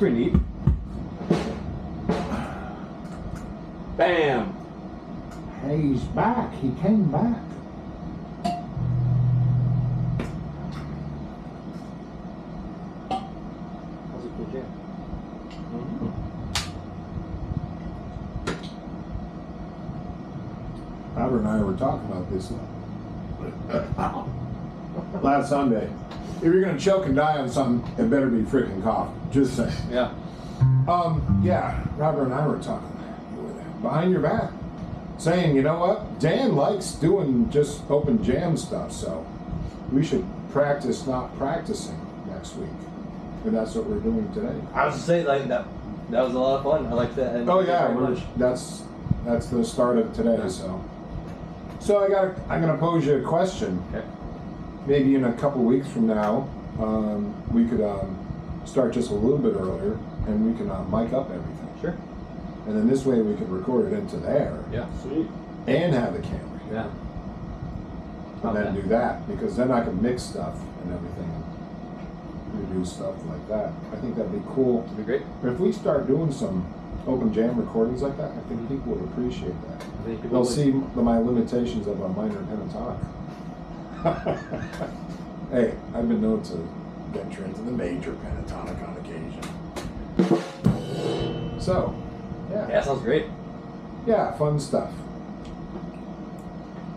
pretty neat. Bam! Hey, he's back. He came back. That's a cool jam. Robert and I were talking about this last Sunday. If you're gonna choke and die on something, it better be freaking coffee. Just saying. Yeah. Yeah, Robert and I were talking behind your back, saying, you know what, Dan likes doing just open jam stuff, so we should practice not practicing next week. And that's what we're doing today. I was just saying, like, that was a lot of fun. I like that. And Oh yeah, that's the start of today. Yeah. So I'm gonna pose you a question. Okay. Maybe in a couple weeks from now, we could start just a little bit earlier, and we can mic up everything. Sure. And then this way we could record it into there. Yeah. Sweet. And have the camera. Yeah. And then Okay. do that, because then I can mix stuff and everything, and do stuff like that. I think that'd be cool. That'd be great. If we start doing some open jam recordings like that, I think people would appreciate that. I think people They'll would. see my limitations of a minor pentatonic. Hey, I've been known to venture into the major pentatonic on occasion. So, Yeah, that sounds great. yeah, fun stuff.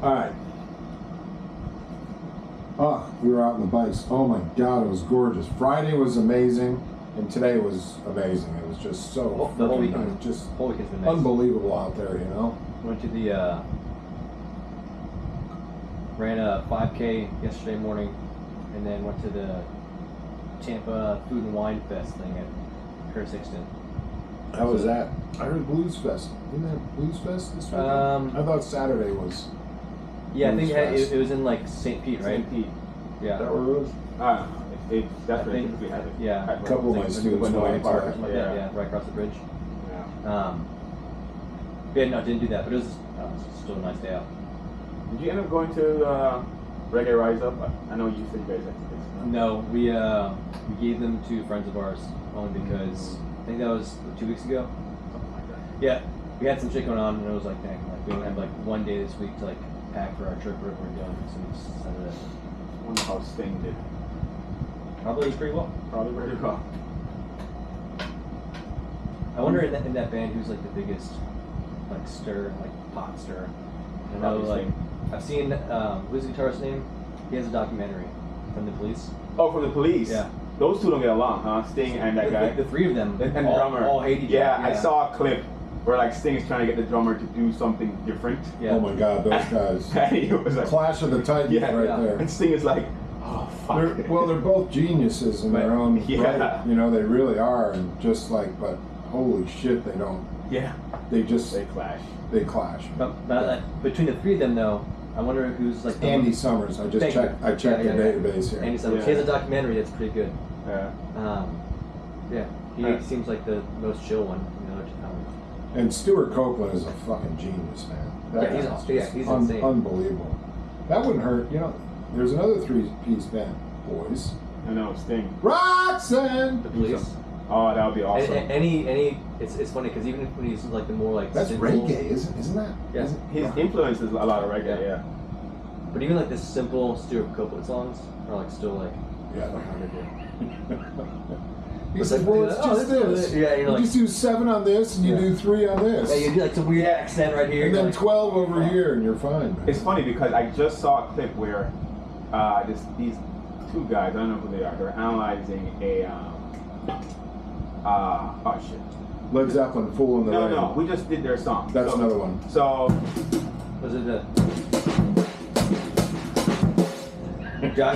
All right. Oh, we were out on the bikes. Oh my God, it was gorgeous. Friday was amazing, and today was amazing. It was just so Well, the whole freaking weekend, nice. Just whole weekend's been nice. unbelievable out there, you know. Went to the ran a 5K yesterday morning, and then went to the Tampa Food and Wine Fest thing at Curtis Hickston. How was that? I heard Blues Fest. Didn't they have Blues Fest this weekend? I thought Saturday was. Yeah, I think Blues it was in like St. Pete, right? St. Pete. Yeah. Is that where it was? That's I where think- we had it. Yeah. A couple of my students Went to went Wayne to Park or that. something like that. Yeah, right across the bridge. Yeah. Yeah, no, didn't do that, but it was still a nice day out. Did you end up going to Reggae Rise Up? I know you said you guys had tickets. No, we gave them to friends of ours only because I think that was 2 weeks ago. Something like that. Yeah, we had some shit going on, and it was like, dang, like we only have like one day this week to like pack for our trip, whatever we're doing. So we just decided to I wonder how Sting did. probably pretty well. Probably pretty well. I wonder in that band who's like the biggest like stir, like pop stir. I know, Probably like Sting. I've seen who's the guitarist's name? He has a documentary from the Police. Oh, from the Police? Yeah. Those two don't get along, huh? Sting and that guy. The three of them And the all, drummer. all hate each other. Yeah, I saw a clip where like Sting is trying to get the drummer to do something different. Yeah. Oh my God, those guys. And he was like, Clash of the Titans yeah, right yeah. there. and Sting is like, oh fuck. They're both geniuses in their Right. own Yeah. right. You know, they really are, and just like, but holy shit, they don't. Yeah. They just They clash. they clash. But between the three of them, though, I wonder who's like the Andy one- Summers. I just Thank checked. you. I checked Yeah, the yeah, database here. Andy Summers. Yeah. He has a documentary that's pretty good. Yeah. Yeah, he Yeah. seems like the most chill one. You know, And Stuart Copeland is a fucking genius, man. That Yeah, he's guy is awesome. Yeah, just he's insane. Unbelievable. That wouldn't hurt. You know, there's another three-piece band, boys. I know, Sting. Roxanne. the Police. Oh, that would be awesome. Any, it's funny because even when he's like the more like That's simple, reggae, isn't that? Yeah. Isn't- His influence is a lot of reggae, Yeah. yeah. but even like the simple Stuart Copeland songs are like still like Yeah. how they do. He It's said, like, well, it's oh, just this is this. it. Yeah, you're you like- just do 7 on this, and you Yeah. do 3 on this. Yeah, you do like some weird accent right here. and you're then like, 12 over here, and you're fine, man. It's funny because I just saw a clip where these two guys, I don't know who they are, they're analyzing a oh shit. Led Zeppelin, Fool in the Rain. No, we just did their song. That's So- another one. So was it the?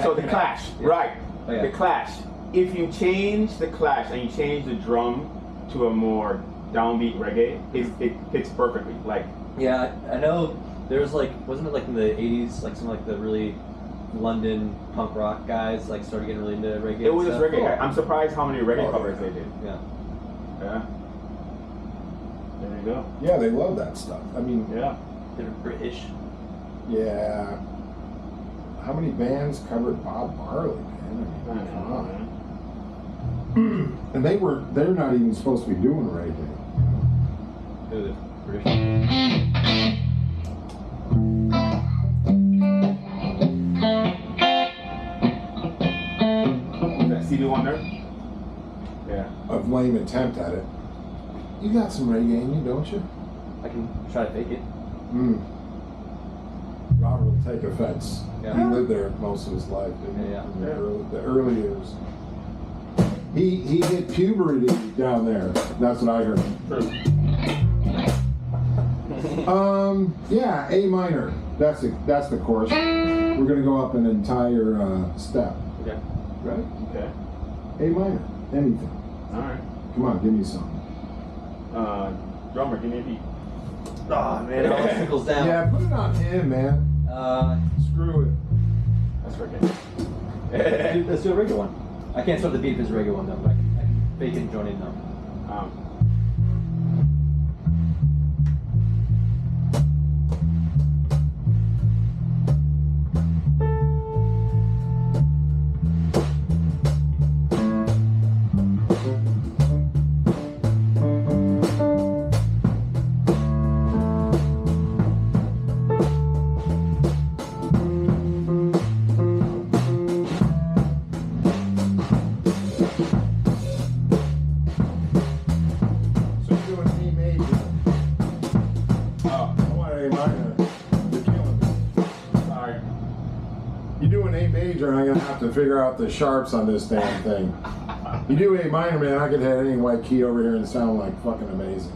so the Clash, Yeah. right? Oh, yeah. The Clash. If you change the Clash and you change the drum to a more downbeat reggae, it fits perfectly. Like Yeah, I know. There's like, wasn't it like in the '80s, like some like the really London punk rock guys like started getting really into reggae. it was and just stuff? reggae. I'm surprised how many reggae Oh, covers yeah. they did. Yeah. Yeah. There you go. Yeah, they love that stuff. I mean, Yeah. They're British. yeah. How many bands covered Bob Marley, man? I I mean, come know, on. man. And they're not even supposed to be doing reggae. Do the traditional. That Stevie Wonder? Yeah. A lame attempt at it. You got some reggae in you, don't you? I can try to fake it. Robert will take offense. Yeah. He lived there most of his life, didn't he? Yeah. In the early years. He hit puberty down there. That's what I heard. True. Yeah, A minor. That's the chorus. We're gonna go up an entire step, Okay. right? Okay. A minor. Anything. Alright. Come on, give me some. Drummer, give me a beat. Oh man, it all trickles down. Yeah, put it on him, man. Screw it. That's okay. Let's do a regular one. I can't start the beat if it's a regular one though, but I can fake it and join in though. So you're doing A major. I want A minor. You're killing me. Sorry. You do an A major, and I'm gonna have to figure out the sharps on this damn thing. You do A minor, man, I could hit any white key over here and sound like fucking amazing.